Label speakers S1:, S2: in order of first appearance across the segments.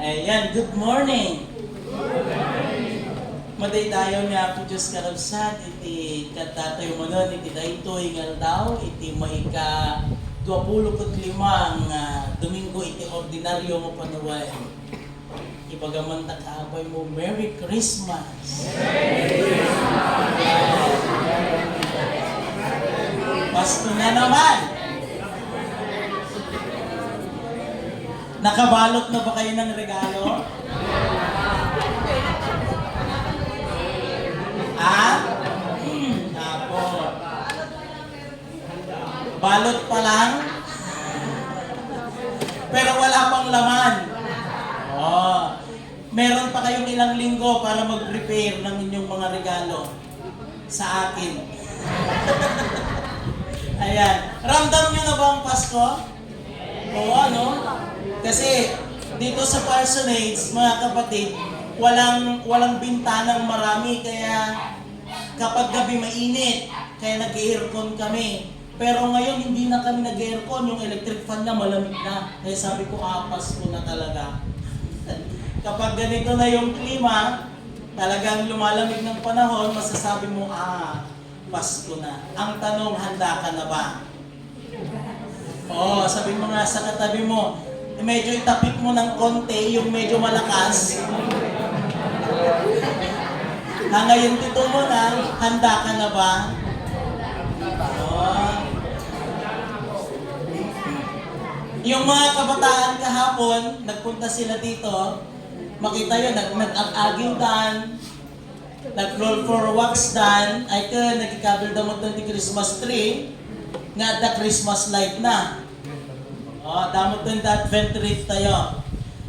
S1: Ayan, good morning. Maday tayo nga po Diyos karabsat, iti katatayo mo nun, iti daytoy nga daw, iti maika 25 Domingo, iti ordinaryo mo panuway. Ipagaman takabay mo, Merry Christmas! Merry Christmas! Pasko na naman! Nakabalot na ba kayo ng regalo? Apo. Balot pa lang? Pero wala pang laman. Meron pa kayong ilang linggo para mag-prepare ng inyong mga regalo sa akin. Ayan. Ramdam nyo na ba ang Pasko? Oo, ano? Kasi dito sa parsonage, mga kapatid, walang bintanang marami, kaya kapag gabi mainit, kaya nag-aircon kami. Pero ngayon hindi na kami nag-aircon, yung electric fan na malamig na. Kaya sabi ko, Pasko na talaga. Kapag ganito na yung klima, talagang lumalamig ng panahon, masasabi mo, Pasko na. Ang tanong, handa ka na ba? Sabi mo nga sa katabi mo, medyo itapik mo ng konti, yung medyo malakas. Ngayon dito mo na, handa ka na ba? Yung mga kabataan kahapon, nagpunta sila dito, makita yun, nag-aging dan, nag-roll for wax dan, ay ka, nagkikabel damot ng Christmas tree, nga the Christmas light na. Damot ng Advent wreath tayo.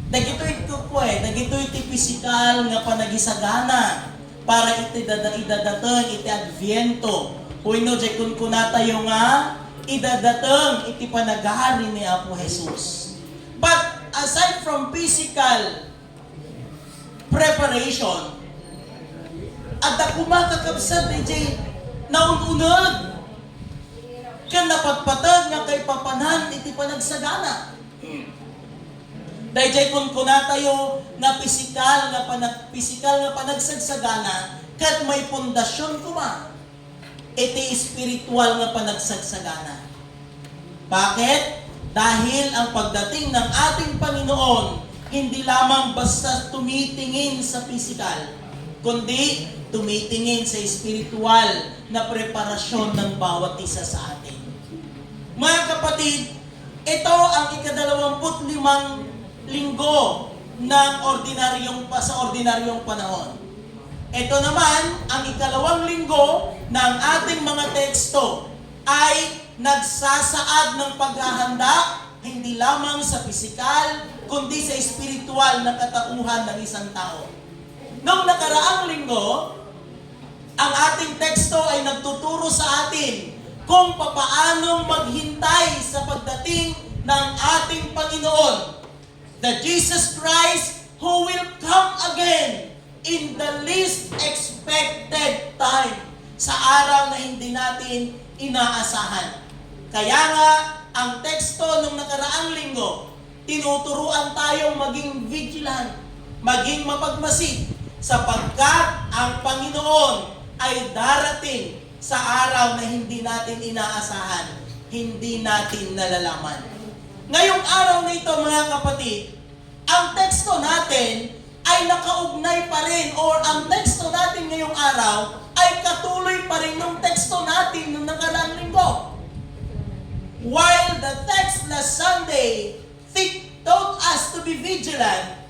S1: Nagito'y nagito'y ti physical nga panagisagana para iti idadateng iti Adviento. Uy no, jay kun kunata yung idadateng iti panagari ni Apo Jesus. But aside from physical preparation, at kumakakabsat jay naununod kan napatpatag nga kay papanan iti panagsagana. Dahil kun tayo nga pisikal nga panagsagsagana kat may pundasyon kuma iti spiritual nga panagsagsagana. Bakit? Dahil ang pagdating ng ating Panginoon hindi lamang basta tumitingin sa pisikal, kundi tumitingin sa spiritual na preparasyon ng bawat isa sa atin. Mga kapatid, ito ang ika-25 linggo ng sa ordinaryong panahon. Ito naman, ang ika-2 linggo ng ating mga teksto ay nagsasaad ng paghahanda hindi lamang sa pisikal, kundi sa spiritual na katauhan ng isang tao. Noong nakaraang linggo, ang ating teksto ay nagtuturo sa atin kung papaanong maghintay sa pagdating ng ating Panginoon, the Jesus Christ who will come again in the least expected time, sa araw na hindi natin inaasahan. Kaya nga, ang teksto nung nakaraang linggo, tinuturuan tayong maging vigilant, maging mapagmasid, sapagkat ang Panginoon ay darating sa araw na hindi natin inaasahan, hindi natin nalalaman. Ngayong araw na ito, mga kapatid, ang teksto natin ay nakaugnay pa rin, or ang teksto natin ngayong araw ay katuloy pa rin ng teksto natin nung nakaraang linggo. While the text last Sunday taught us to be vigilant,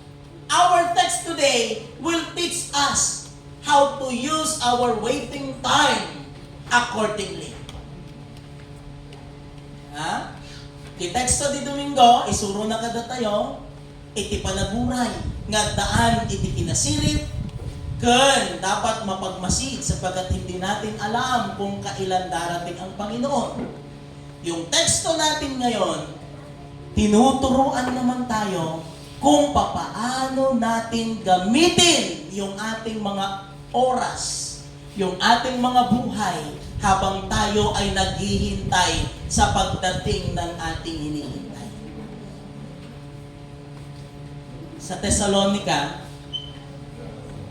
S1: our text today will teach us how to use our waiting time accordingly. Di teksto di Domingo, isuro na kada tayo, iti panaguray, nga daan iti pinasirit, ken dapat mapagmasid sapagkat hindi natin alam kung kailan darating ang Panginoon. Yung teksto natin ngayon, tinuturuan naman tayo kung papaano natin gamitin yung ating mga oras, yung ating mga buhay habang tayo ay naghihintay sa pagdating ng ating hinihintay. sa Thessalonica,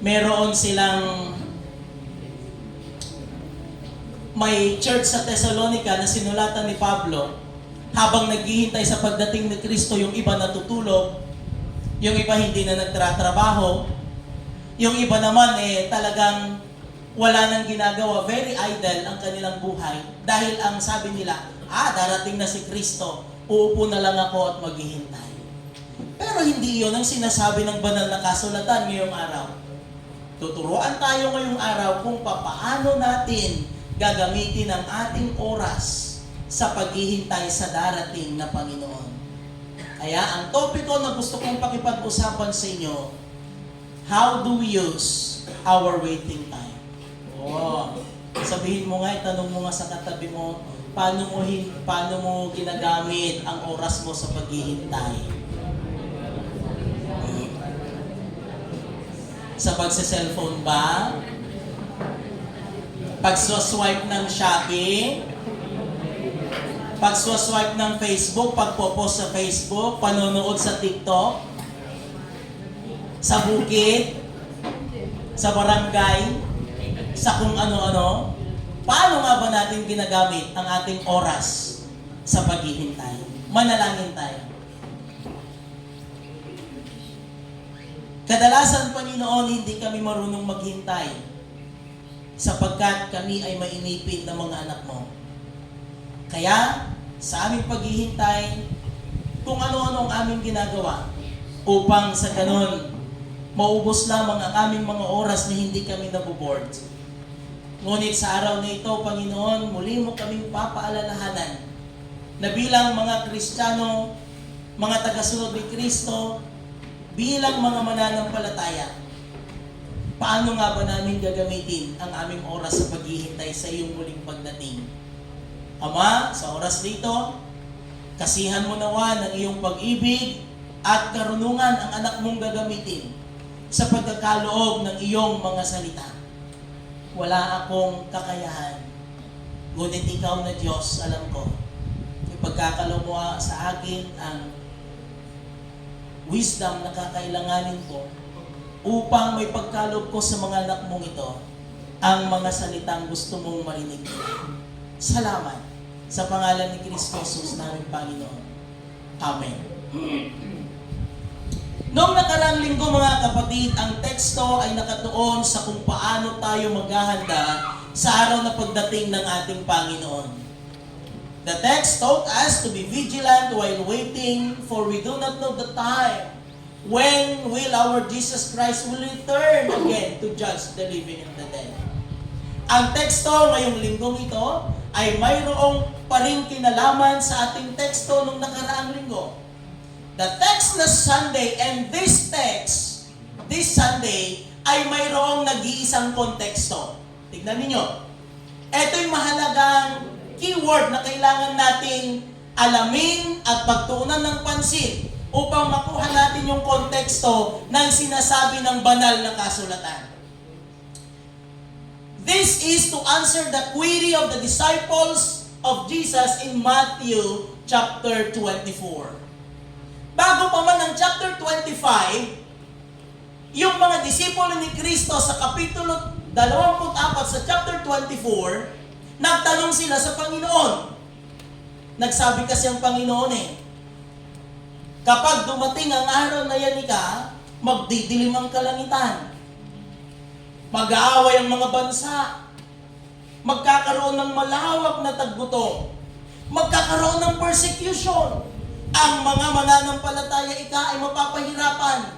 S1: meron silang may church sa Thessalonica na sinulatan ni Pablo. Habang naghihintay sa pagdating ni Kristo, yung iba natutulog, yung iba hindi na nagtratrabaho, yung iba naman talagang wala nang ginagawa, very idle ang kanilang buhay. Dahil ang sabi nila, darating na si Kristo, uupo na lang ako at maghihintay. Pero hindi yun ang sinasabi ng banal na kasulatan ngayong araw. Tuturuan tayo ngayong araw kung paano natin gagamitin ang ating oras sa paghihintay sa darating na Panginoon. Kaya ang topiko na gusto kong pakipag-usapan sa inyo, how do we use our waiting time? Sabihin mo nga, itanong mo nga sa katabi mo, paano mo ginagamit ang oras mo sa paghihintay? Sa pagsa-cellphone ba? Pag-swipe ng Shopee? Pag-swipe ng Facebook? Pagpo-post sa Facebook? Panonood sa TikTok? Sa bukid? Sa barangay? Sa kung ano-ano? Paano nga ba natin ginagamit ang ating oras sa paghihintay? Manalangin tayo. Kadalasan, Panginoon, hindi kami marunong maghintay sapagkat kami ay mainipid na mga anak mo. Kaya, sa aming paghihintay, kung ano-ano ang aming ginagawa upang sa ganun, maubos lamang ang aming mga oras na hindi kami naboboard. Ngunit sa araw na ito, Panginoon, muli mo kaming papaalalahanan na bilang mga Kristiyano, mga tagasunod ni Kristo, bilang mga mananampalataya, paano nga ba namin gagamitin ang aming oras sa paghihintay sa iyong muling pagdating? Ama, sa oras nito, kasihan mo nawa ng iyong pag-ibig at karunungan ang anak mong gagamitin sa pagkakaloob ng iyong mga salita. Wala akong kakayahan, ngunit ikaw na Diyos, alam ko, ipagkakaloob mo sa akin ang wisdom na kakailanganin ko upang may pagkaloob ko sa mga anak mong ito ang mga salitang gusto mong marinig. Salamat sa pangalan ni Kristo Jesus naming Panginoon. Amen. Noong nakaraang linggo, mga kapatid, ang teksto ay nakatuon sa kung paano tayo maghahanda sa araw na pagdating ng ating Panginoon. The text taught us to be vigilant while waiting, for we do not know the time when will our Jesus Christ will return again to judge the living and the dead. Ang teksto ngayong linggong ito ay mayroong pa rin kinalaman sa ating teksto nung nakaraang linggo. The text na Sunday and this text, this Sunday, ay mayroong nag-iisang konteksto. Tignan ninyo. Ito'y mahalagang keyword na kailangan nating alamin at pagtuunan ng pansin upang makuha natin yung konteksto ng sinasabi ng banal na kasulatan. This is to answer the query of the disciples of Jesus in Matthew chapter 24. Bago pa man ang chapter 25, yung mga disipulo ni Kristo sa kapitulo 24 sa chapter 24, nagtanong sila sa Panginoon. Nagsabi kasi ang Panginoon kapag dumating ang araw na yan magdidilim ang kalangitan. Mag-aaway ang mga bansa. Magkakaroon ng malawak na taggutom. Magkakaroon ng persecution. Ang mga mananampalataya ay mapapahirapan.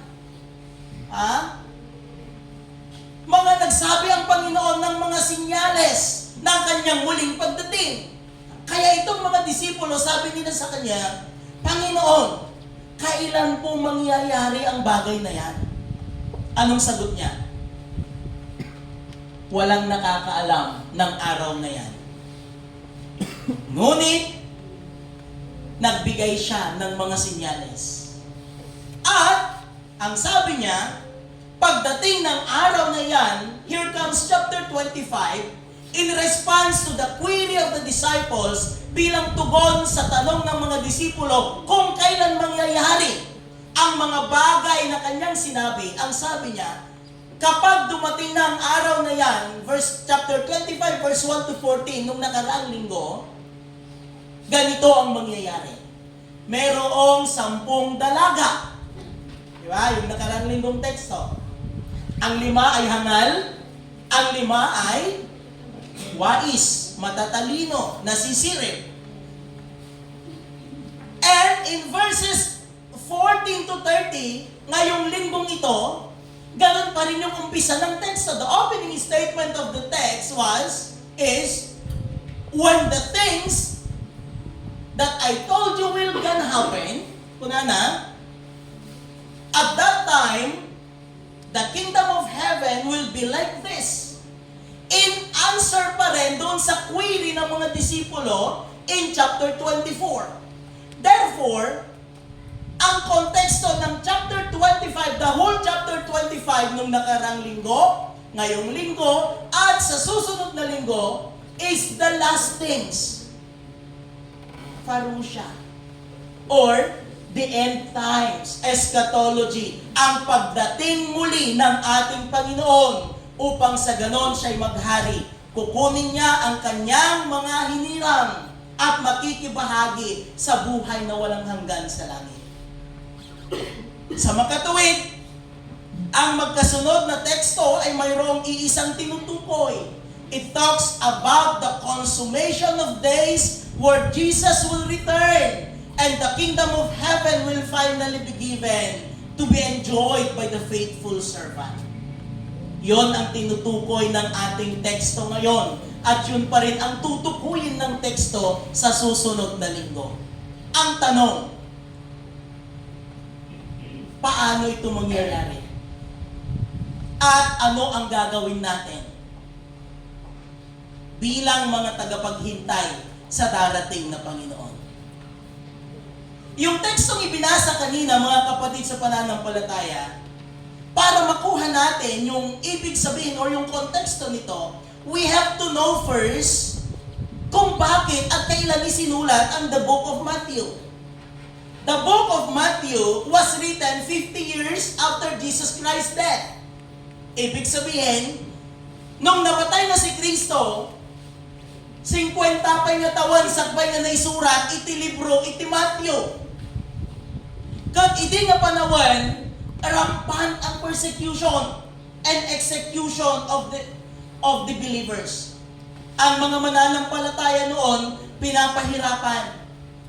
S1: Mga nagsabi ang Panginoon ng mga sinyales ng kanyang muling pagdating. Kaya itong mga disipulo, sabi nila sa kanya, Panginoon, kailan po mangyayari ang bagay na yan? Anong sagot niya? Walang nakakaalam ng araw na yan. Ngunit, nagbigay siya ng mga sinyales. At, ang sabi niya, pagdating ng araw na yan, here comes chapter 25, in response to the query of the disciples, bilang tugon sa tanong ng mga disipulo kung kailan mangyayari ang mga bagay na kanyang sinabi, ang sabi niya, kapag dumating na ang araw na yan, chapter 25, verse 1 to 14, nung nakaraang linggo, ganito ang mangyayari. Merong 10 dalaga. Di ba? Yung nakaraang linggong teksto. Ang 5 ay hangal, ang 5 ay wais, matatalino, nasisirip. And in verses 14 to 30, ngayong linggong ito, ganun pa rin yung umpisa ng teksto. The opening statement of the text is, when the things that I told you will gonna happen, kunana, at that time, the kingdom of heaven will be like this. In answer pa rin doon sa query ng mga disipulo in chapter 24. Therefore, ang konteksto ng chapter 25, the whole chapter 25 nung nakarang linggo, ngayong linggo, at sa susunod na linggo, is the last things. Parousia. Or, the end times, eschatology, ang pagdating muli ng ating Panginoon upang sa ganon siya'y maghari. Kukunin niya ang kanyang mga hinirang at makikibahagi sa buhay na walang hanggan sa langit. Sa makatuwid, ang magkasunod na teksto ay mayroong iisang tinutukoy. It talks about the consummation of days where Jesus will return and the kingdom of heaven will finally be given to be enjoyed by the faithful servant. Yon ang tinutukoy ng ating teksto ngayon. At yun pa rin ang tutukuyin ng teksto sa susunod na linggo. Ang tanong, paano ito mangyayari? At ano ang gagawin natin bilang mga tagapaghintay sa darating na Panginoon? Yung tekstong ibinasa kanina, mga kapatid sa pananampalataya, para makuha natin yung ibig sabihin or yung konteksto nito, we have to know first kung bakit at kailan isinulat ang the book of Matthew. The book of Matthew was written 50 years after Jesus Christ's death. Ibig sabihin, nung namatay na si Kristo, 50 pa nga tawan sakbay nga naisurat, iti libro, iti Matthew. Kat iti nga panawan, rampant ang persecution and execution of the believers. Ang mga mananampalataya noon, pinapahirapan.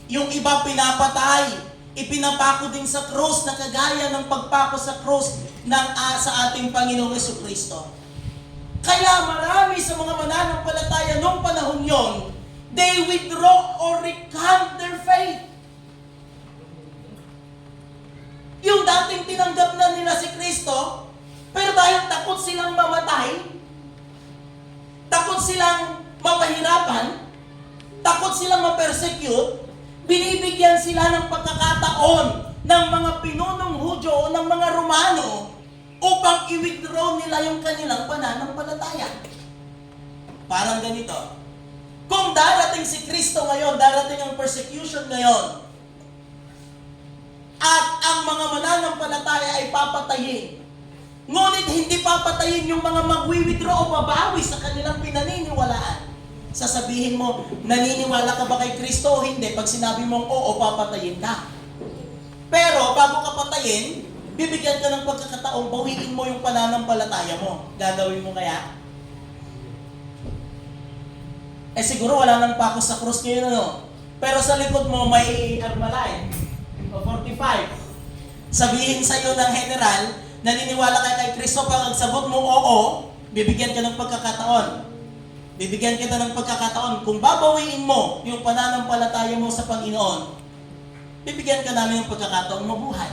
S1: Yung iba pinapatay. Ipinapako din sa krus na kagaya ng pagpako sa krus sa ating Panginoong Jesucristo. Kaya marami sa mga mananampalataya noong panahon yon, they withdraw or recant their faith. Yung dating tinanggap na nila si Kristo, pero dahil takot silang mamatay, takot silang mapahirapan, takot silang ma-persecute, binibigyan sila ng pagkakataon ng mga pinunong Hudyo o ng mga Romano upang i-withdraw nila yung kanilang pananampalataya. Parang ganito. Kung darating si Kristo ngayon, darating ang persecution ngayon, at ang mga mananampalataya ay papatayin, ngunit hindi papatayin yung mga magwi-withdraw o babawi sa kanilang pinaniniwalaan. Sasabihin mo, naniniwala ka ba kay Kristo o hindi? Pag sinabi mong oo, papatayin ka. Pero bago ka patayin, bibigyan ka ng pagkakataong bawiin mo yung pananampalataya mo. Gagawin mo kaya? Siguro wala nang pako sa krus ngayon, ano? Pero sa likod mo may Armalite o 45. Sabihin sa'yo ng general, naniniwala ka kay Kristo, pag sagot mo oo, bibigyan ka ng pagkakataon. Bibigyan kita ng pagkakataon. Kung babawiin mo yung pananampalataya mo sa Panginoon, bibigyan ka namin ng pagkakataon mabuhay.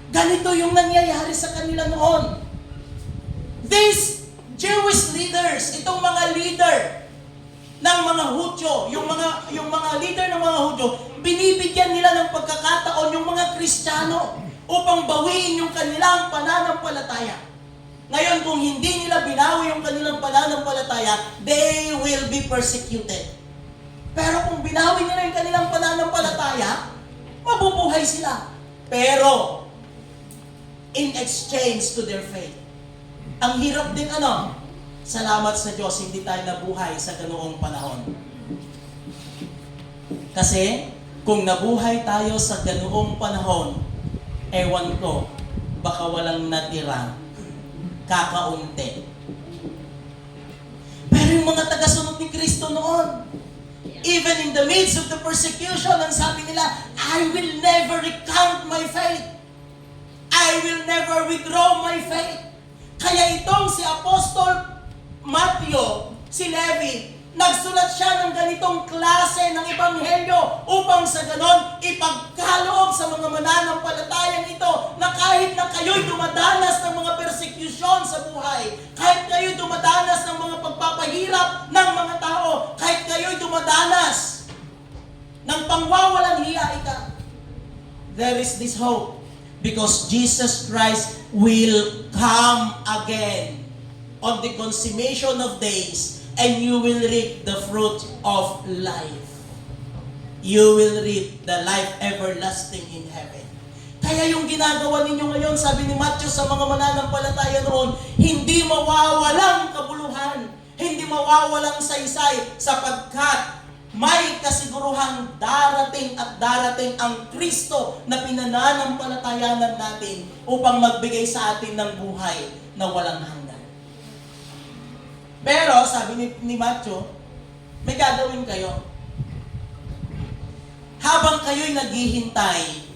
S1: Ganito yung nangyayari sa kanila noon. These Jewish leaders, itong mga leader ng mga Hudyo, yung mga leader ng mga Hudyo, binibigyan nila ng pagkakataon yung mga Kristiyano upang bawiin yung kanilang pananampalataya. Ngayon, kung hindi nila binawi yung kanilang pananampalataya, they will be persecuted. Pero kung binawi nila yung kanilang pananampalataya, mabubuhay sila. Pero, in exchange to their faith. Ang hirap din salamat sa Diyos, hindi tayo nabuhay sa ganoong panahon. Kasi, kung nabuhay tayo sa ganoong panahon, ewan ko, baka walang natira, kakaunti. Pero yung mga tagasunod ni Kristo noon, even in the midst of the persecution, ang sabi nila, I will never recount my faith. I will never withdraw my faith. Kaya itong si Apostol Matthew, si Levi, nagsulat siya ng ganitong klase ng ebanghelyo upang sa ganon ipagkaloob sa mga mananampalatayang ito na kahit na kayo'y dumadanas ng mga persecution sa buhay, kahit kayo'y dumadanas ng mga pagpapahirap ng mga tao, kahit kayo'y dumadanas ng pangwawalang hiya there is this hope. Because Jesus Christ will come again on the consummation of days, and you will reap the fruit of life. You will reap the life everlasting in heaven. Kaya yung ginagawa ninyo ngayon, sabi ni Matthew sa mga mananampalataya noon, hindi mawawalang kabuluhan, hindi mawawalang saysay, sapagkat may kasiguruhang darating at darating ang Kristo na pinananampalatayanan natin upang magbigay sa atin ng buhay na walang hanggan. Pero, sabi ni Matthew, may gagawin kayo. Habang kayo'y naghihintay,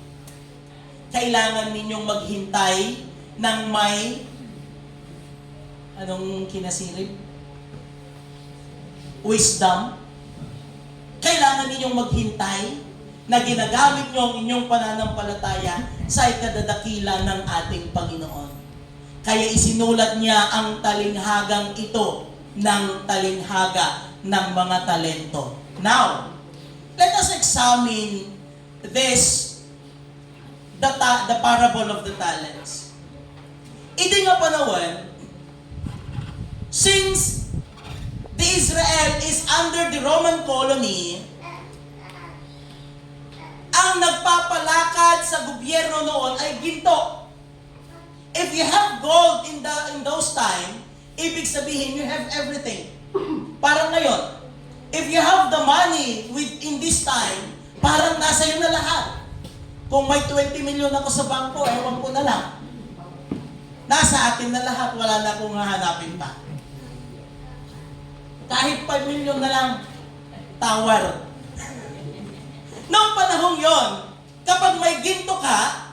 S1: kailangan ninyong maghintay ng may, kinasirip? Wisdom. Kailangan ninyong maghintay na ginagamit nyo ang inyong pananampalataya sa ikadadakila ng ating Panginoon. Kaya isinulat niya ang talinghagang ito ng talinghaga ng mga talento. Now, let us examine this, the parable of the talents. Iti nga panahon, since the Israel is under the Roman colony, ang nagpapalakad sa gobyerno noon ay ginto. If you have gold in those time, ibig sabihin you have everything. Parang ngayon, if you have the money in this time, parang nasa iyo na lahat. Kung may 20 million ako sa bangko, ewan ko na lang. Nasa atin na lahat, wala na akong hahanapin pa. Kahit 5 million na lang, tower. Noong panahong yon, kapag may ginto ka,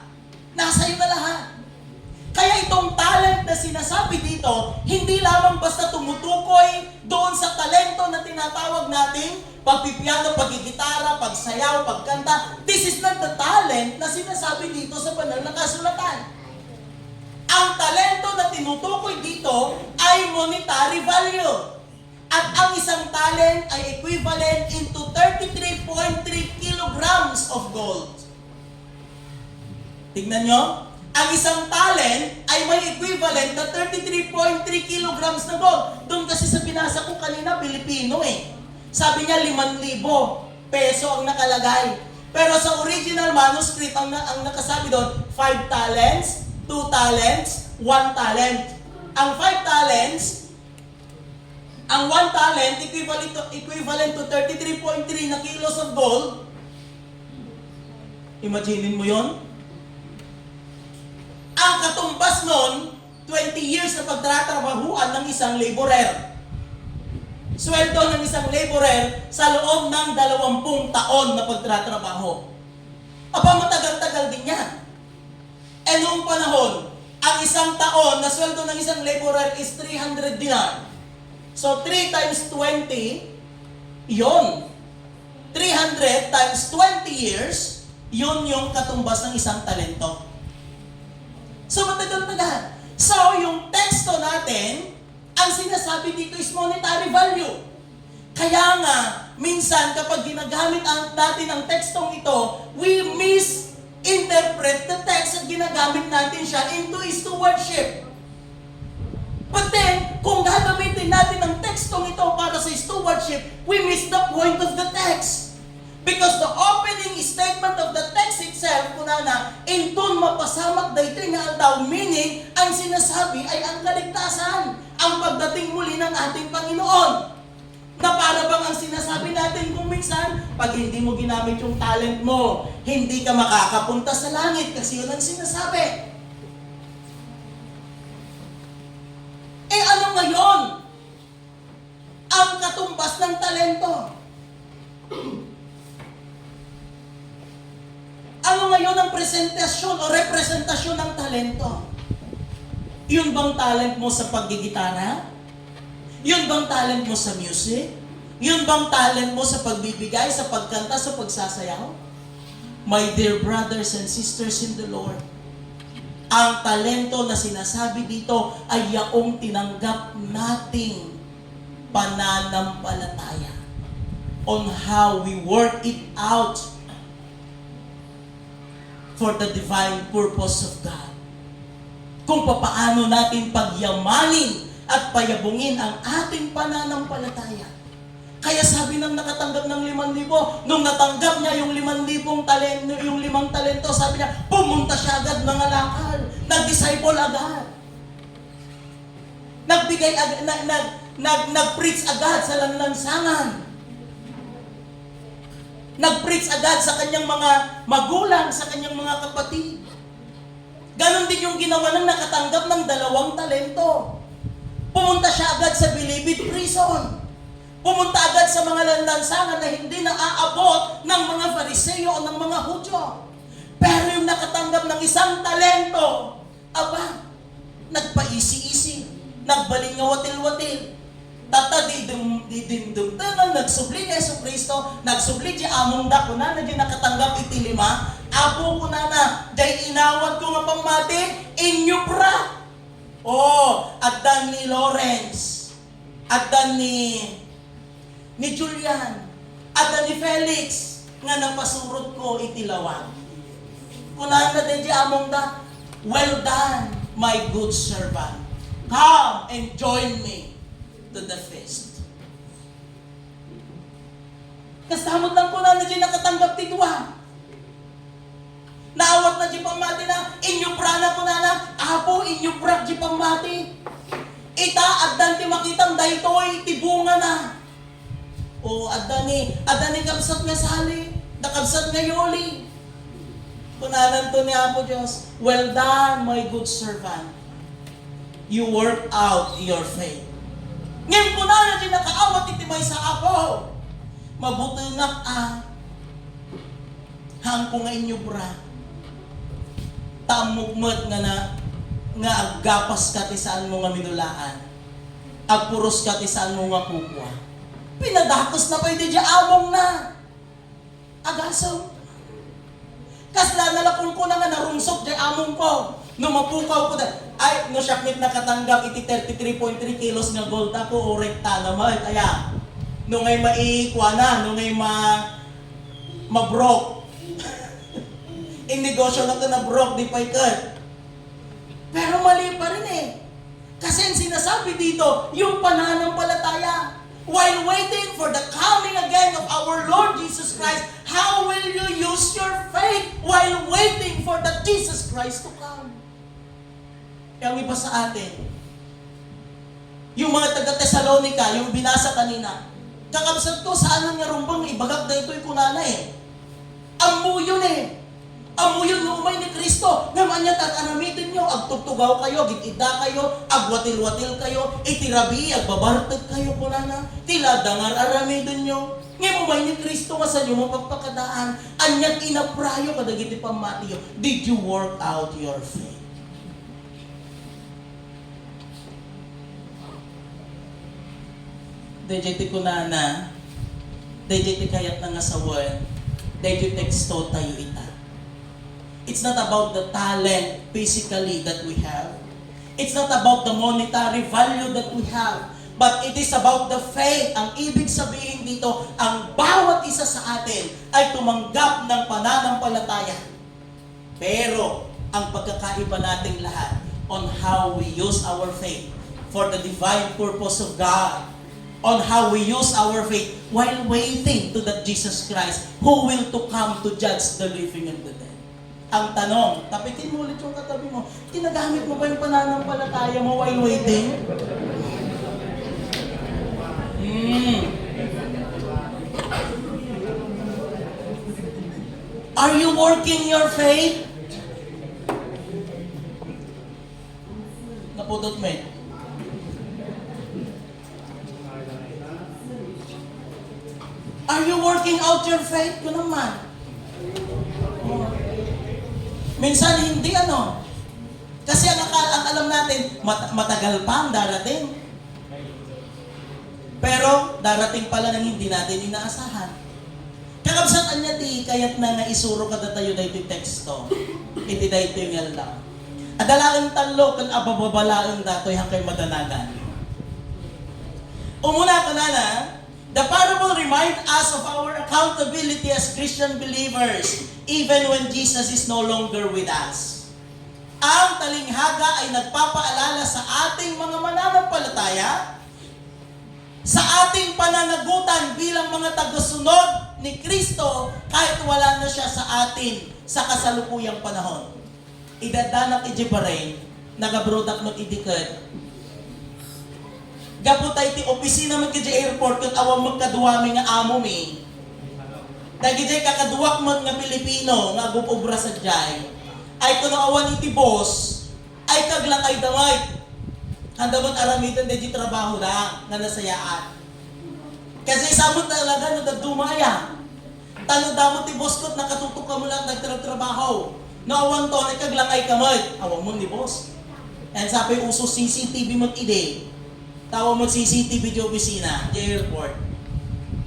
S1: nasa iyo na lahat. Kaya itong talent na sinasabi dito, hindi lamang basta tumutukoy doon sa talento na tinatawag natin, pagpipiano, paggigitara, pagsayaw, pagkanta. This is not the talent na sinasabi dito sa banal na kasulatan. Ang talento na tinutukoy dito ay monetary value. At ang isang talent ay equivalent into 33.3 kilograms of gold. Tignan nyo, ang isang talent ay may equivalent na 33.3 kilograms na gold. Doon kasi sa binasa ko kanina, Pilipino Sabi niya 5,000 peso ang nakalagay. Pero sa original manuscript, ang nakasabi doon, 5 talents, 2 talents, 1 talent. Ang 5 talents, ang 1 talent, equivalent to 33.3 na kilos of gold. Imaginin mo yon. Ang katumbas nun, 20 years na pagtatrabahuan ng isang laborer. Sweldo ng isang laborer sa loob ng 20 taon na pagtatrabaho. Aba, matagal-tagal din yan. E noong panahon, ang isang taon na sweldo ng isang laborer is 300 dinar. So, 3 times 20, yun. 300 times 20 years, yun yung katumbas ng isang talento. So, matagal-tagal. So, yung teksto natin, ang sinasabi dito is monetary value. Kaya nga, minsan kapag ginagamit natin ang tekstong ito, we misinterpret the text at ginagamit natin siya into stewardship. But then, kung gagamitin natin ang tekstong ito para sa stewardship, we miss the point of the text. Because the opening statement of the text itself, kunana, intun mapasamak daytoy nga aldaw, meaning, ang sinasabi ay ang kaligtasan, ang pagdating muli ng ating Panginoon. Na para bang ang sinasabi natin kung minsan, pag hindi mo ginamit yung talent mo, hindi ka makakapunta sa langit kasi yun ang sinasabi. Eh ano ngayon? Ang katumbas ng talento. Ano ngayon ang presentasyon o representasyon ng talento? Yun bang talent mo sa paggigitara? Yun bang talent mo sa music? Yun bang talent mo sa pagbibigay, sa pagkanta, sa pagsasayaw? My dear brothers and sisters in the Lord, ang talento na sinasabi dito ay yaong tinanggap nating pananampalataya on how we work it out for the divine purpose of God. Kung papaano natin pagyamanin at payabungin ang ating pananampalataya. Kaya sabi ng nakatanggap ng 5,000, nung natanggap niya yung 5,000 talento, yung 5 talento, sabi niya, pumunta siya agad mga lakal, nag-disciple agad. Nagbigay agad, nag-preach agad sa lansangan. Nag-preach agad sa kanyang mga magulang, sa kanyang mga kapatid. Ganon din yung ginawa ng nakatanggap ng 2 talento. Pumunta siya agad sa Bilibid prison. Pumunta agad sa mga lansangan na hindi naaabot ng mga Fariseo o ng mga Hudyo. Pero yung nakatanggap ng 1 talento, aba, nagpaisi-isi, nagbaling nga watil-watil. Tata di dum nagsubli ni Yesu Kristo, nagsubli di among da ko na di nakatanggap iti 5, apo ko na, day inawat ko nga pamati, inyo pra. Oh, addan ni Lawrence, addan ni Julian, addan ni Felix, nga napasurot ko iti lawag. Kunana di among da, well done, my good servant. Come and join me to the feast. Kasamot lang po na di nakatanggap ti duwa. Naawat na di pamati na, inyo prana ko na, apo, inyo prak di pamati. Ita, addan ti makitang daytoy, ti bunga na. O, addan ni kabsat nga sali, da kabsat nga yoli. Kunanan to ni Apo Diyos, well done, my good servant. You work out your faith. Ngayon ko na di nakaawat iti may sa Apo. Mabuti nga hang ko nga inyo bra. Tamugmat nga aggapas ka ti saan mo nga minulaan. Agpuros ka ti saan mo nga kukwa. Pinadakos na pwede di among na. Agasaw. Kasla nalakong ko na nga narungsok di among ko. No mapukaw ko na. Ay, no syaknit nakatanggap iti 33.3 kilos nga gold ako o rekta naman. Kaya, no ngay maikwa na, no ngay ma-broke. In negosyo na ito na broke, di pa ikat. Pero mali pa rin eh. Kasi ang sinasabi dito, yung pananampalataya. While waiting for the coming again of our Lord Jesus Christ, how will you use your faith while waiting for the Jesus Christ to come? Yung iba sa atin, yung mga taga-Tesalonica, yung binasa kanina, kakabsat ko, saan nga rumbang ibagak na ito'y kunana eh. Amu yun eh. Amu yun no umay ni Kristo. Naman niya tatanamitin nyo, agtugtugaw kayo, gitida kayo, agwatil-watil kayo, itirabi, agbabartag kayo kunana, tila dangar aramidin nyo. Ngayon umay ni Kristo nga sa inyo mapagpakadaan, anyang inaprayo kadagiti pamatiyo. Did you work out your faith? Dejeti kunana, dejeti kayat na nga sa word, dejeti teksto tayo ita. It's not about the talent physically that we have. It's not about the monetary value that we have. But it is about the faith. Ang ibig sabihin dito, ang bawat isa sa atin ay tumanggap ng pananampalataya. Pero, ang pagkakaiba nating lahat on how we use our faith for the divine purpose of God on how we use our faith while waiting to that Jesus Christ who will to come to judge the living and the dead. Ang tanong, tapitin mo ulit yung katabi mo, ginagamit mo ba yung pananampalataya mo while waiting? Are you working your faith? Napudot mo eh. Are you working out your faith? Yun naman. Minsan hindi Kasi ang alam natin, matagal pa ang darating. Pero darating pala ng hindi natin inaasahan. Kakabsat niya ti kayat na nga isuro kada tayo na iti teksto. Iti da iti ng lang. Adalaang talo kan abababalaang datoy hangkay madanagan. Umuna ka na, the parable reminds us of our accountability as Christian believers, even when Jesus is no longer with us. Ang talinghaga ay nagpapaalala sa ating mga mananampalataya, sa ating pananagutan bilang mga tagasunod ni Kristo kahit wala na siya sa atin sa kasalukuyang panahon. Idadanak ijibaray, nagabrodak mag-idikad, gaputay ti opisina magkajay airport kung awang magkaduwami nga amo mi. Nagijay kakaduwak mag nga Pilipino nga agupobra sa jay. Ay kuno awan iti boss, ay kaglang ay damay. Handamot aramitan di trabaho lang nga nasayaan. Kasi samot talaga na dumaya. Tano damot ti boss ko't nakatutok ka mo lang nagtrabaho. No awan to, ay kaglang ay kamay. Awan mo ni boss. And sabi uso CCTV mo ide. Tawa mo CCTV di opisina, di airport.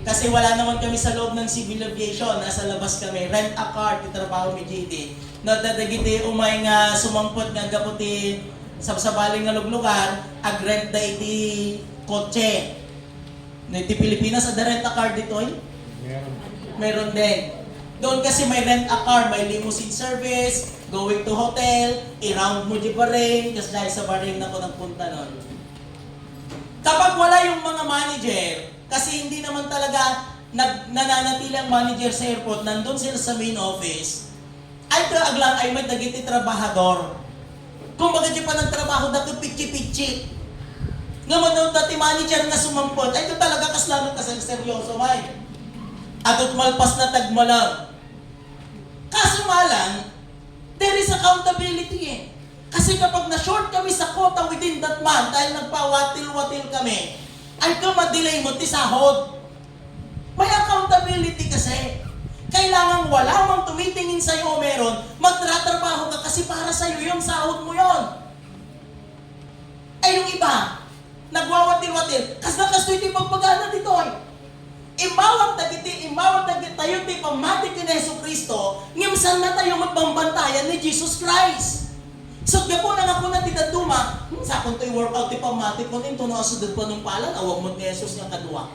S1: Kasi wala naman kami sa loob ng civil aviation, nasa labas kami. Rent a car, titrabaho mi JD. Nadadagiti umay nga sumampot nga gaputi sabsabaling nga lugar, ag-rent da iti kotse. Iti Pilipinas, ada rent a car dito eh? Meron din. Doon kasi may rent a car, may limousine service, going to hotel, i-round mo di Bahrain, kasi dahil sa Bahrain na ko nagpunta nun. Kapag wala yung mga manager, kasi hindi naman talaga nananatili ang manager sa airport, nandun sila sa main office, ay aglang ay may dagiti trabahador. Kung baga di pa nagtrabaho, dati pitchi-pitchi. Ngayon daw dati manager na sumampot, ay ito talaga kaslano kasang seryoso, may. Atot malpas na tagmalang. Kaso nga lang, there is accountability eh. Kasi kapag na-short kami sa quota within that month, dahil nagpawatil-watil kami, ay kumadelay mo ti sahod. May accountability kasi. Kailangan wala mang tumitingin sa'yo o meron, magtratrabaho ka kasi para sa'yo yung sahod mo yon. Ay yung iba, nagwawatil-watil, kas nakastoy ti pagpagana dito eh. Imawag tayo ti pamati ni Yesu Kristo, ngimsan na tayo magbambantayan ni Jesus Christ. So, gapo na nga po na titaduma, sa kung to'y workout ti pamati po, ito na asudod pa nung palan, awag mo ni Jesus nga kadua.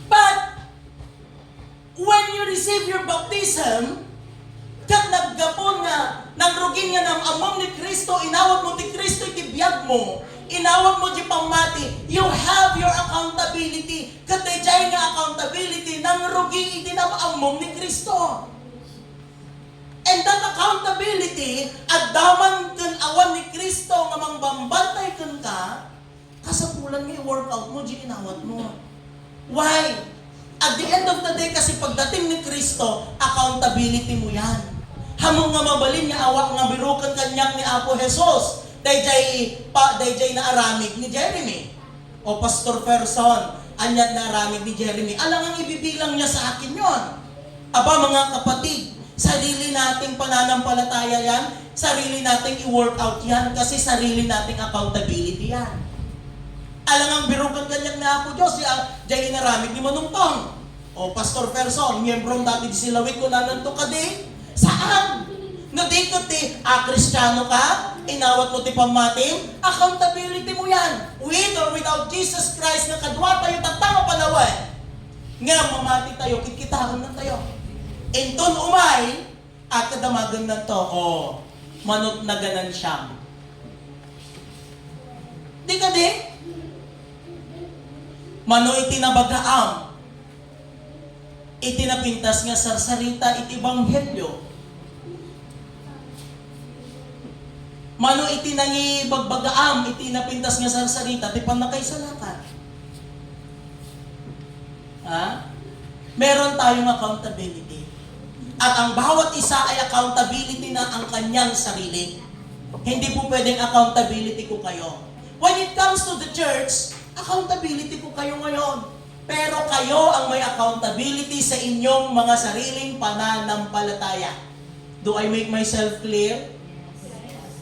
S1: But, when you receive your baptism, kat naggapon nga, nagrugin nga ng amom ni Kristo, inawag mo ti Kristo itibiyag mo, inawag mo di pamati, you have your accountability. Katejay nga accountability, nangrugi itinamamom ni Kristo. And that accountability, adaman kun awan ni Kristo nga mangbambantay kun ka, kasapulan nga i-workout mo, di inawat mo. Why? At the end of the day, kasi pagdating ni Kristo, accountability mo yan. Hamong nga mabalin nga awak nga birukan kanyak ni Apo Jesus. Dayjay na aramid ni Jeremy. O Pastor Person, anyat na aramid ni Jeremy. Alang ang ibibilang niya sa akin yon. Aba mga kapatid, sarili nating pananampalataya yan, sarili nating i-work out yan, kasi sarili nating accountability yan. Alang ang birukan kanyak na ako Diyos, dyan inaramid ni Manungtong. O Pastor Person, miyembrong dati di silawit ko na nanto ka di. Saan? Nadikot di, Kristiyano ka, inawat mo ti pamatim, accountability mo yan. With or without Jesus Christ, na kadwa tayo tatama panawan. Nga mamati tayo, kikitahan na tayo. Inton umay, at kadamagan na to, manot na ganan siyam. Di ka di? Mano iti nabagaam, iti napintas nga sarsarita iti banghelyo. Mano iti nangi bagbagaam, iti napintas nga sarsarita, ti panakay salakat. Ha? Meron tayong accountability. At ang bawat isa ay accountability na ang kanyang sarili. Hindi po pwedeng accountability ko kayo. When it comes to the church, accountability ko kayo ngayon. Pero kayo ang may accountability sa inyong mga sariling pananampalataya. Do I make myself clear?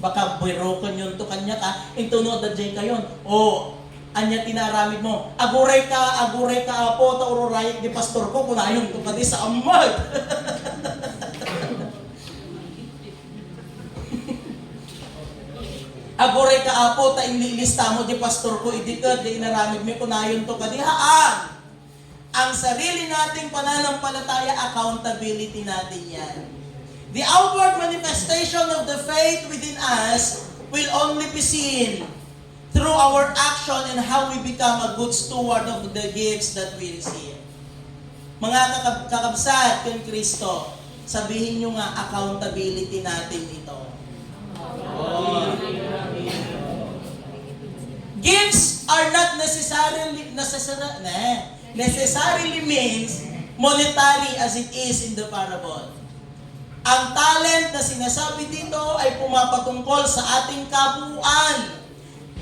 S1: Baka buirokan yun to kanya ka, intunod na dyan kayon. O, anya tinaramid mo, aguray ka apo, taururayag di pastor ko, kunayon to ka di sa amag. Aguray ka apo, ta inilista mo di pastor ko, idi ka, di inaramid mo, kunayon to ka di haan. Ang sarili nating pananampalataya, accountability natin yan. The outward manifestation of the faith within us will only be seen through our action and how we become a good steward of the gifts that we receive. Mga kakabsat kung Kristo, sabihin nyo nga accountability natin ito. Oh. Gifts are not necessarily means monetary as it is in the parable. Ang talent na sinasabi dito ay pumapatungkol sa ating kabuuan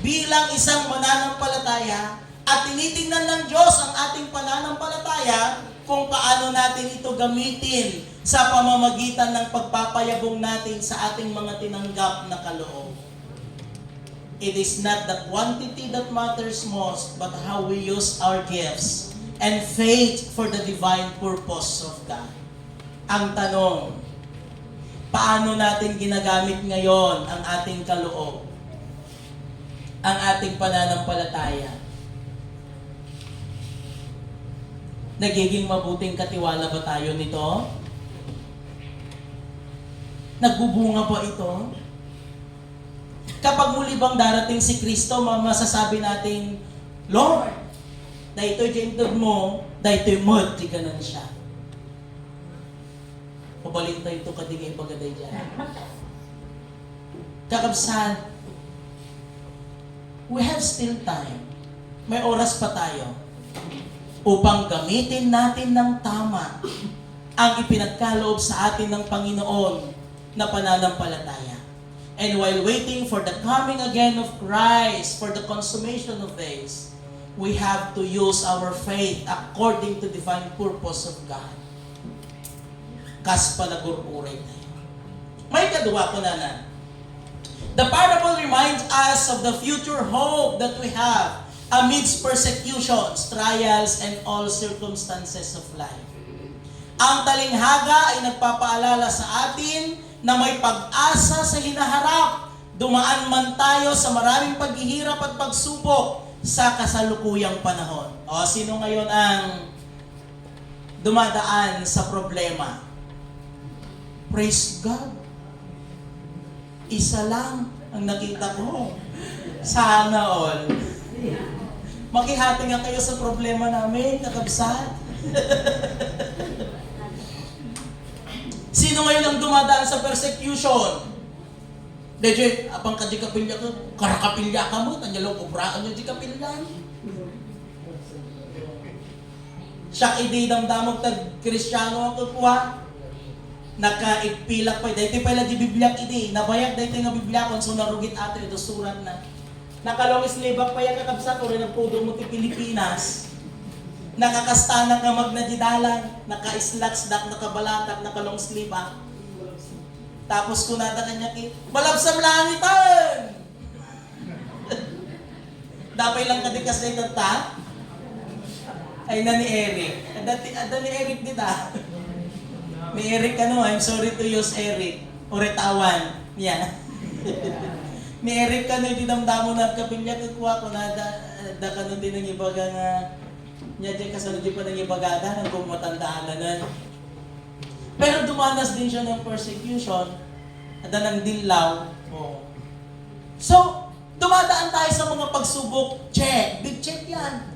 S1: bilang isang mananampalataya at tinitingnan ng Diyos ang ating pananampalataya kung paano natin ito gamitin sa pamamagitan ng pagpapayabong natin sa ating mga tinanggap na kaloob. It is not the quantity that matters most, but how we use our gifts and faith for the divine purpose of God. Ang tanong, paano natin ginagamit ngayon ang ating kaloob? Ang ating pananampalataya? Nagiging mabuting katiwala ba tayo nito? Nagbubunga ba ito? Kapag muli bang darating si Kristo, masasabi natin, Lord, dahito jentod mo, dahito mod, di ganan siya. Pabalita ito kadigay pagaday dyan. Kakabsat, we have still time. May oras pa tayo upang gamitin natin ng tama ang ipinagkaloob sa atin ng Panginoon na pananampalataya. And while waiting for the coming again of Christ, for the consummation of days, we have to use our faith according to divine purpose of God. Kas panagururay tayo. May kadwa ko na. The parable reminds us of the future hope that we have amidst persecutions, trials, and all circumstances of life. Ang talinghaga ay nagpapaalala sa atin na may pag-asa sa hinaharap. Dumaan man tayo sa maraming paghihirap at pagsubok sa kasalukuyang panahon. O, sino ngayon ang dumadaan sa problema? Praise God. Isa lang ang nakita ko. Sana all. Makihati nga kayo sa problema namin, kakabsat. Sino ngayon ang dumadaan sa persecution? Deje, apang ka di kapilya ko, karakapilya ka mo, tanyalaw kubraan nyo di kapilyan. Siya idi damdamog tag Kristiyano ako kuha. Nakaipilak pa, dahil pala di Biblia idi, nabayag dahil nga Biblia kon so narugit ato ito surat na. Nakalongis libak pa yung kakabsat, o rin ang pudo mo ti Pilipinas. Nakakastanak nga magnadidalan, naka-islaksdak, nakabalatak, nakalong sleeve. Tapos kunada kanya malabsam langitan! Dapay lang kadikas na itata. Ay na ni Eric. Ada ni Eric dita. Ni Eric I'm sorry to use Eric. Uretawan. Yeah. Ni Eric hindi damdamo na kapilya kukuha kunada da kanon din ng ibaga nga nya di kasunod di pa ng ibagada ng kumatandaan na nun. Pero dumanas din siya ng persecution at ng dilaw. Oh. So, dumadaan tayo sa mga pagsubok. Check. Big check yan.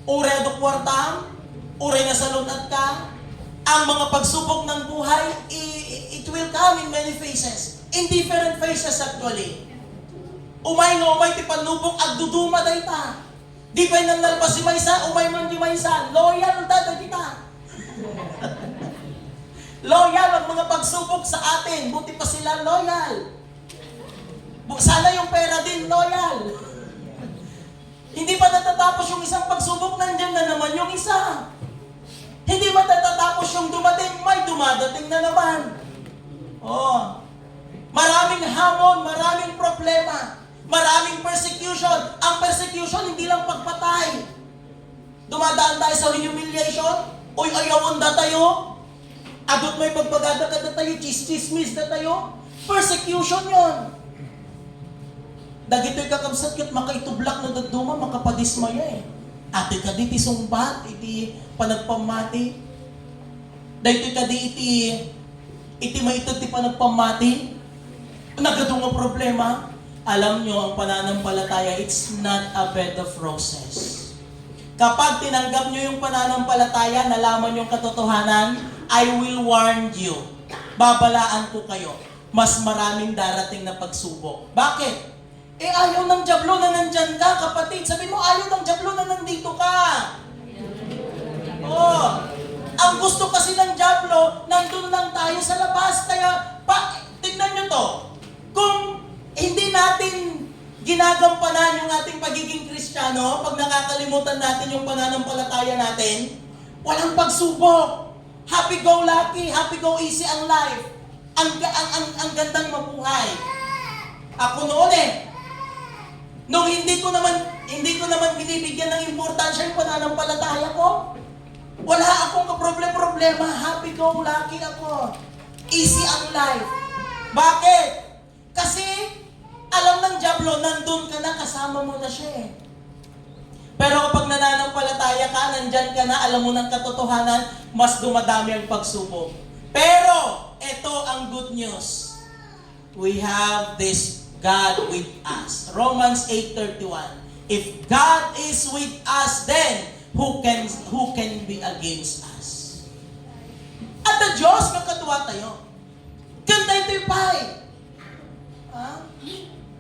S1: Ure do kwartam, ure na salunat ka, ang mga pagsubok ng buhay, it will come in many phases. In different phases actually. Umay ti panubok, agduduma da ita. Di pa nanlalpas si Maysa, umay man di Maysa. Loyal da kita. Loyal ang mga pagsubok sa atin. Buti pa sila loyal. Sana yung pera din loyal. Hindi pa natatapos yung isang pagsubok, nandiyan na naman yung isa. Hindi pa natatapos yung dumating, may dumadating na naman. Oh. Maraming hamon, maraming problema, maraming persecution. Ang persecution, hindi lang pagpatay. Dumadaan tayo sa humiliation. Uy, ayawan da tayo. Agot may pagpagada ka da tayo, chismis da tayo. Persecution yon. Dagito'y kakabsat kat makaitublak na daduma, makapadismaya eh. Ate ka di sumbat, iti panagpamati. Dahito ka di iti maitod ti panagpamati. Nagadong nga problema. Alam nyo, ang pananampalataya, it's not a bed of roses. Kapag tinanggap nyo yung pananampalataya, nalaman yung katotohanan, I will warn you. Babalaan ko kayo. Mas maraming darating na pagsubok. Bakit? Ayaw ng dyablo na nandyan ka, kapatid. Sabi mo, ayaw ng dyablo na nandito ka. Oh. Ang gusto kasi ng dyablo, nandun lang tayo sa labas. Kaya, tignan nyo to. Kung hindi natin ginagampanan yung ating pagiging Kristiyano, pag nakakalimutan natin yung pananampalataya natin, walang pagsubok. Happy-go-lucky, happy-go-easy ang life. Ang gandang mabuhay. Ako noon nung hindi ko naman binibigyan ng importansya yung pananampalataya ko, wala akong problema, happy-go-lucky ako. Easy ang life. Bakit? Kasi, alam ng dyablo, nandun ka na, kasama mo na siya eh. Pero kapag nananampalataya ka, nandyan ka na, alam mo ng katotohanan, mas dumadami ang pagsubok. Pero, ito ang good news. We have this God with us. Romans 8:31. If God is with us, then who can be against us? At the Diyos kakatuwa tayo. Kanta ito'y pay.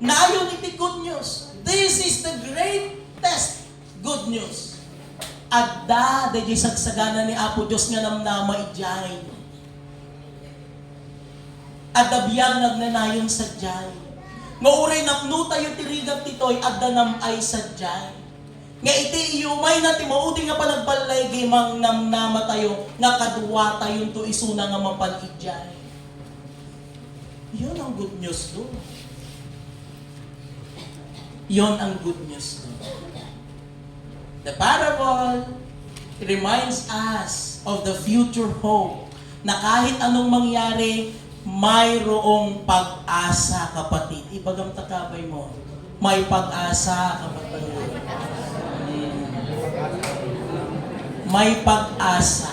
S1: Nayon iti good news. This is the greatest good news. At da sagsagana ni Apo Diyos nga namnama ijay. At dabiyang nagnanayon sa jay. Mauray napno tayo tirigap titoy at danam ay sadyay. Nga iti iyumay na timaudi nga panagbalay gimang namnama tayo nga kadwa tayo to isuna nga mapanidjay. Yun ang good news doon. Yun ang good news doon. The parable reminds us of the future hope na kahit anong mangyari, mayroong pag-asa, kapatid. Ibagang takabay mo. May pag-asa, kapatid. May pag-asa.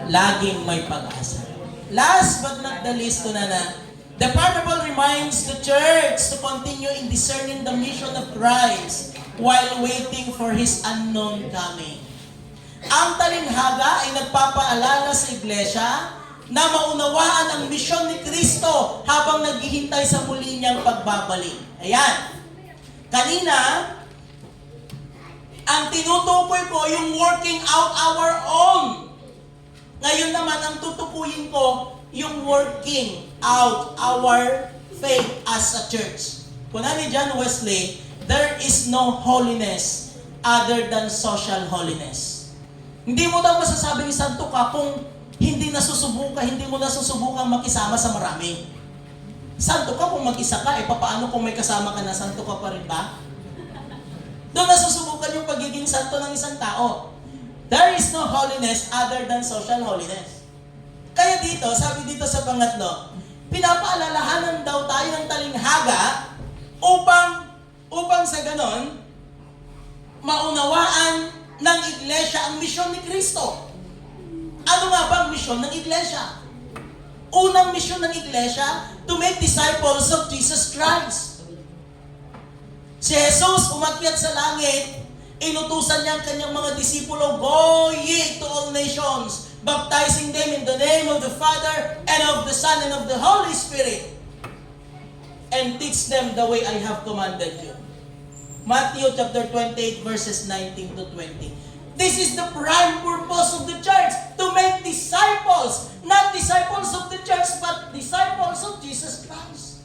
S1: Laging may pag-asa. Last but not the least, the parable reminds the church to continue in discerning the mission of Christ while waiting for His unknown coming. Ang talinghaga ay nagpapaalala sa iglesia na maunawaan ang misyon ni Kristo habang naghihintay sa muli niyang pagbabalik. Ayan. Kanina, ang tinutukoy ko yung working out our own. Ngayon naman, ang tutukuyin ko yung working out our faith as a church. Kuna ni John Wesley, there is no holiness other than social holiness. Hindi mo daw masasabing santo ka kung hindi mo nasusubukan makisama sa marami. Santo ka kung mag-isa ka, paano kung may kasama ka na, santo ka pa rin ba? Doon nasusubukan yung pagiging santo ng isang tao. There is no holiness other than social holiness. Kaya dito, sabi dito sa pangatlo, pinapaalalahanan daw tayo ng talinghaga upang sa ganon, maunawaan ng iglesia ang misyon ni Kristo. Ano nga ba ang misyon ng iglesia? Unang misyon ng iglesia, to make disciples of Jesus Christ. Si Jesus umakyat sa langit, Inutusan niya ang kanyang mga disipulo, "Go ye to all nations, baptizing them in the name of the Father, and of the Son, and of the Holy Spirit, and teach them the way I have commanded you." Matthew chapter 28, verses 19 to 20. This is the prime purpose of the church, to make disciples. Not disciples of the church, but disciples of Jesus Christ.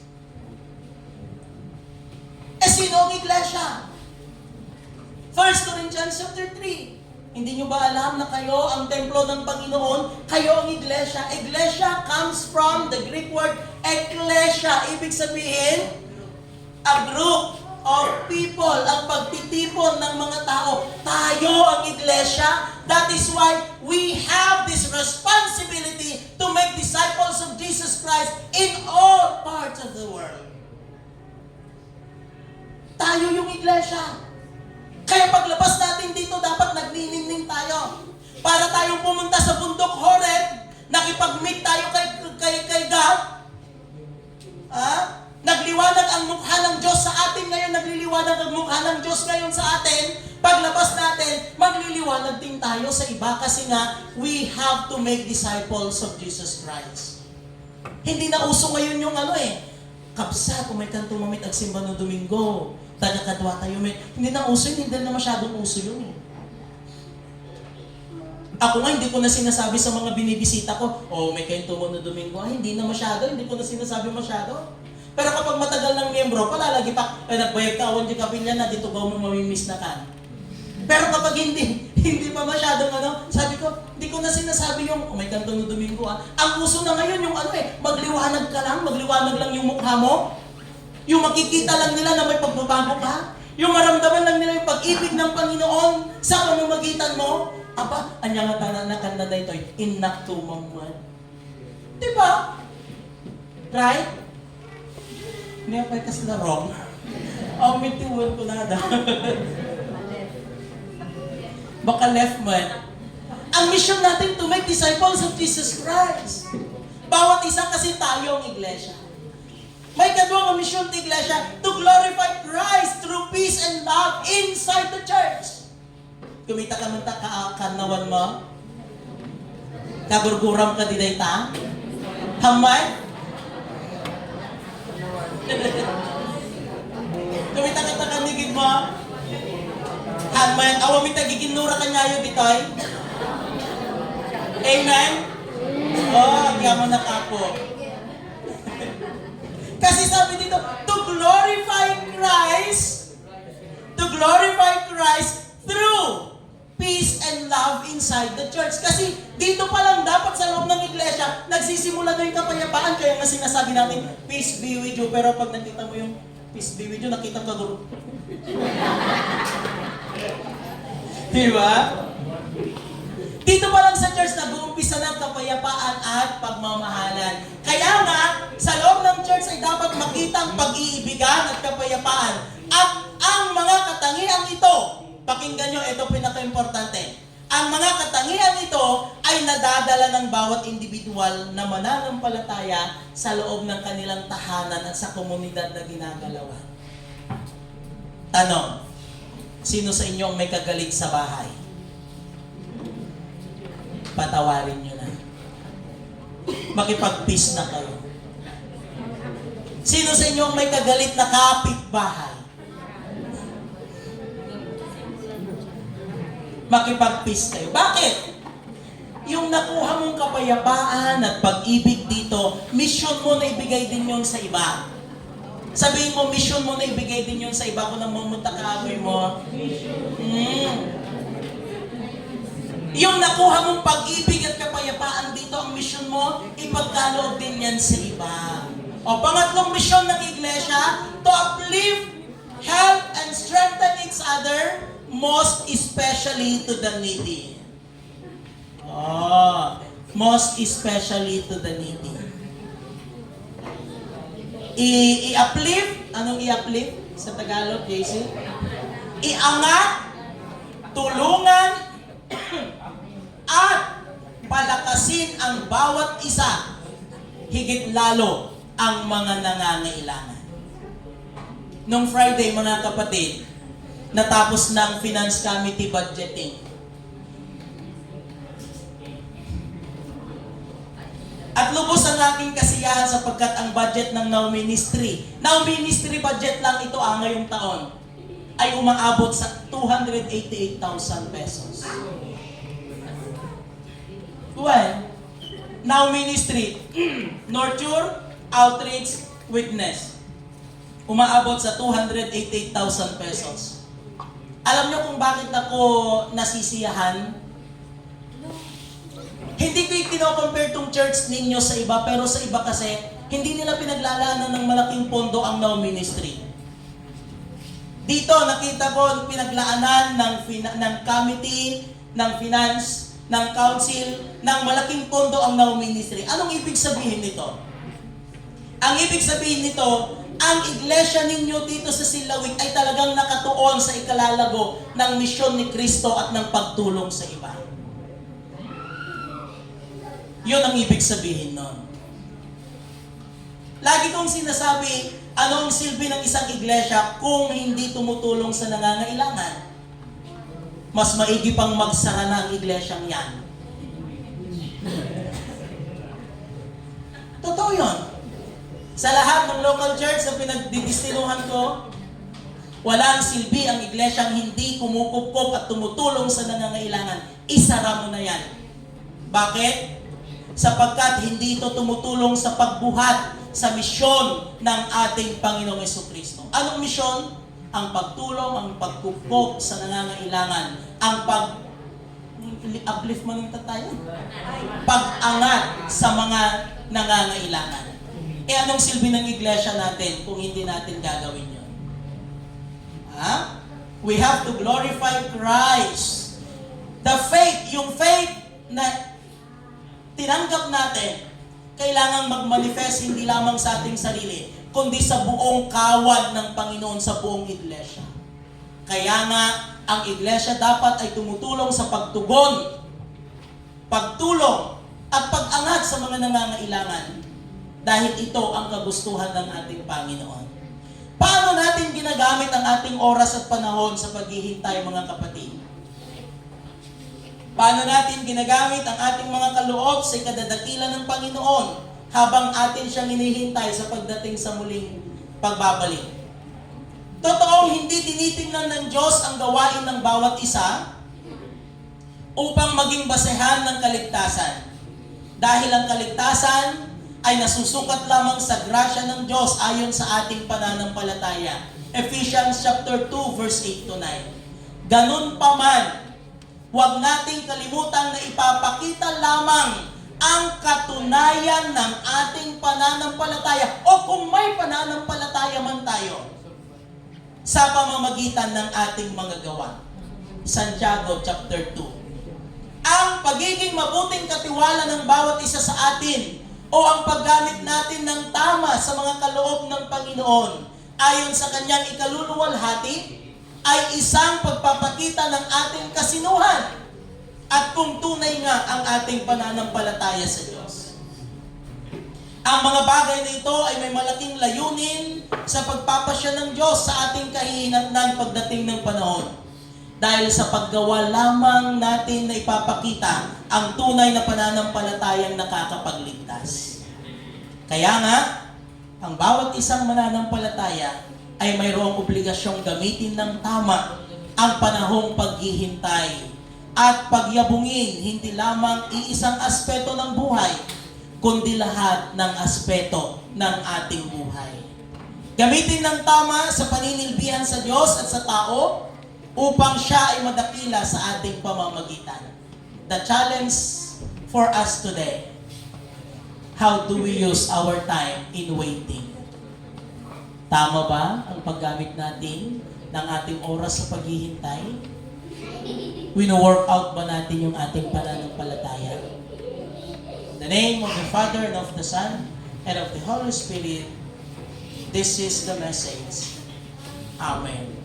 S1: Sino ang iglesia? 1 Corinthians chapter 3. Hindi nyo ba alam na kayo ang templo ng Panginoon? Kayo ang iglesia. Iglesia comes from the Greek word ekklesia. Ibig sabihin, a group of people, ang pagtitipon ng mga tao. Tayo ang iglesia. That is why we have this responsibility to make disciples of Jesus Christ in all parts of the world. Tayo yung iglesia. Kaya paglabas natin dito, dapat nagniningning tayo. Para tayong pumunta sa bundok Horeb, nakipag-meet tayo kay God. Nagliwanag ang mukha ng Diyos sa atin ngayon, nagliliwanag ang mukha ng Diyos ngayon sa atin. Paglabas natin, magliliwanag din tayo sa iba kasi nga, we have to make disciples of Jesus Christ. Hindi na uso ngayon yung kapsa, kung may kantong mamit agsimba no Domingo, taga-kadwa tayo, hindi na uso yun, hindi na masyadong uso yun Ako nga, hindi ko na sinasabi sa mga binibisita ko, may kantong no Domingo, hindi na masyado, hindi ko na sinasabi masyado. Pero kapag matagal ng miyembro, palalagi pa, nagbayag ka, awan di kapilya na, dito gaw mo mamimiss na ka. Pero kapag hindi pa masyadong sabi ko, hindi ko na sinasabi yung, may kantong no Domingo Ang uso na ngayon yung magliwanag ka lang, magliwanag lang yung mukha mo. Yung makikita lang nila na may pagbabago ka. Yung maramdaman lang nila yung pag-ibig ng Panginoon sa pamamagitan mo. Aba, anya nga tanan na kanda na ito, inaktumamwan. Diba? Right? Hindi ako kasi na wrong. May tiwan ko na Baka left man. Ang mission natin to make disciples of Jesus Christ. Bawat isa kasi tayo ang iglesia. May kadwang mission ng iglesia to glorify Christ through peace and love inside the church. Kumita ka man kanawan mo? Kagurguram ka di ta? Hamay? Kumita ka takanigid mo? Hamay? Awamit nagiginura ka nyayo ditoy? Amen? Agya mo na kapo. Kasi sabi dito, to glorify Christ through peace and love inside the church. Kasi dito pa lang dapat sa loob ng iglesia, nagsisimula na yung kapayapaan. Kaya nga sinasabi natin, peace be with you. Pero pag nakita mo yung peace be with you, nakita ka guru. Diba? Dito pa lang sa church, nag-uumpisa ng kapayapaan at pagmamahalan. Kaya nga, sa loob ng church ay dapat makita ang pag-iibigan at kapayapaan. At ang mga katangian ito, pakinggan nyo, ito pinaka-importante. Ang mga katangian ito ay nadadala ng bawat individual na mananampalataya sa loob ng kanilang tahanan at sa komunidad na ginagalawan. Tanong, sino sa inyo ang may kagalit sa bahay? Patawarin nyo na. Makipag-peace na kayo. Sino sa inyo ang may kagalit na kapitbahay? Makipag-peace kayo. Bakit? Yung nakuha mong kapayapaan at pag-ibig dito, mission mo na ibigay din yun sa iba. Sabihin mo, mission mo na ibigay din yun sa iba. Kung nang mamunta kaamoy mo. Yung nakuha mong pag-ibig at kapayapaan dito, ang mission mo, ipagkaloob din yan sa iba. O pangatlong mission ng iglesia, to uplift, help, and strengthen each other, most especially to the needy. Most especially to the needy. I-uplift, anong i-uplift sa Tagalog, JC? Iangat, tulungan, at palakasin ang bawat isa, higit lalo ang mga nangangailangan. Nung Friday, mga kapatid, natapos ng Finance Committee budgeting. At lubos ang aking kasiyahan sapagkat ang budget ng Now Ministry budget lang ito ngayong taon, ay umaabot sa 288,000 pesos. Well, Now Ministry, Nurture, Outreach, Witness, umaabot sa 288,000 pesos. Alam niyo kung bakit ako nasisiyahan? Hindi ko i-compare tong church ninyo sa iba, pero sa iba kasi, hindi nila pinaglalaanan ng malaking pondo ang Now Ministry. Dito, nakita ko pinaglaanan ng committee, ng finance, ng council, ng malaking pondo ang Now Ministry. Anong ibig sabihin nito? Ang ibig sabihin nito, ang iglesia ninyo dito sa Silawig ay talagang nakatuon sa ikalalago ng misyon ni Kristo at ng pagtulong sa iba. Yun ang ibig sabihin nun. Lagi kong sinasabi, ano ang silbi ng isang iglesia kung hindi tumutulong sa nangangailangan? Mas maigi pang magsara na ang iglesyang yan. Totoo yun. Sa lahat ng local church na pinagdidistinuhan ko, walang silbi ang iglesyang hindi kumukupkop at tumutulong sa nangangailangan. Isara mo na yan. Bakit? Sapagkat hindi ito tumutulong sa pagbuhat sa misyon ng ating Panginoong Jesucristo. Anong misyon? Ang pagtulong, ang pagkupkop sa nangangailangan, ang uplift mo ng tayo? Pag-angat sa mga nangangailangan. Anong silbi ng iglesia natin kung hindi natin gagawin yun? We have to glorify Christ. The faith, yung faith na tinanggap natin, kailangan mag-manifest hindi lamang sa ating sarili, kundi sa buong kawad ng Panginoon, sa buong iglesia. Kaya nga, ang iglesia dapat ay tumutulong sa pagtugon, pagtulong, at pag-angat sa mga nangangailangan. Dahil ito ang kagustuhan ng ating Panginoon. Paano natin ginagamit ang ating oras at panahon sa paghihintay, mga kapatid? Paano natin ginagamit ang ating mga kaloob sa ikadadakilan ng Panginoon habang atin siyang hinihintay sa pagdating sa muling pagbabalik? Totoong hindi tinitingnan ng Diyos ang gawain ng bawat isa upang maging basehan ng kaligtasan. Dahil ang kaligtasan ay nasusukat lamang sa grasya ng Diyos ayon sa ating pananampalataya. Ephesians chapter 2 verse 8 to 9. Ganun pa man, huwag nating kalimutan na ipapakita lamang ang katunayan ng ating pananampalataya o kung may pananampalataya man tayo sa pamamagitan ng ating mga gawa. Santiago chapter 2. Ang pagiging mabuting katiwala ng bawat isa sa atin o ang paggamit natin ng tama sa mga kaloob ng Panginoon ayon sa kanyang ikaluluwalhati ay isang pagpapakita ng ating kasinuhan at kung tunay nga ang ating pananampalataya sa Diyos. Ang mga bagay na ito ay may malaking layunin sa pagpapasya ng Diyos sa ating kahihinatnan pagdating ng panahon. Dahil sa paggawa lamang natin na ipapakita ang tunay na pananampalatayang nakakapagligtas. Kaya nga, ang bawat isang mananampalataya ay mayroong obligasyong gamitin ng tama ang panahong paghihintay at pagyabungin hindi lamang iisang aspeto ng buhay, kundi lahat ng aspeto ng ating buhay. Gamitin ng tama sa paninilbihan sa Diyos at sa tao upang siya ay madakila sa ating pamamagitan. The challenge for us today, how do we use our time in waiting? Tama ba ang paggamit natin ng ating oras sa paghihintay? Wino-work out ba natin yung ating pananampalataya? In the name of the Father, and of the Son, and of the Holy Spirit, this is the message. Amen.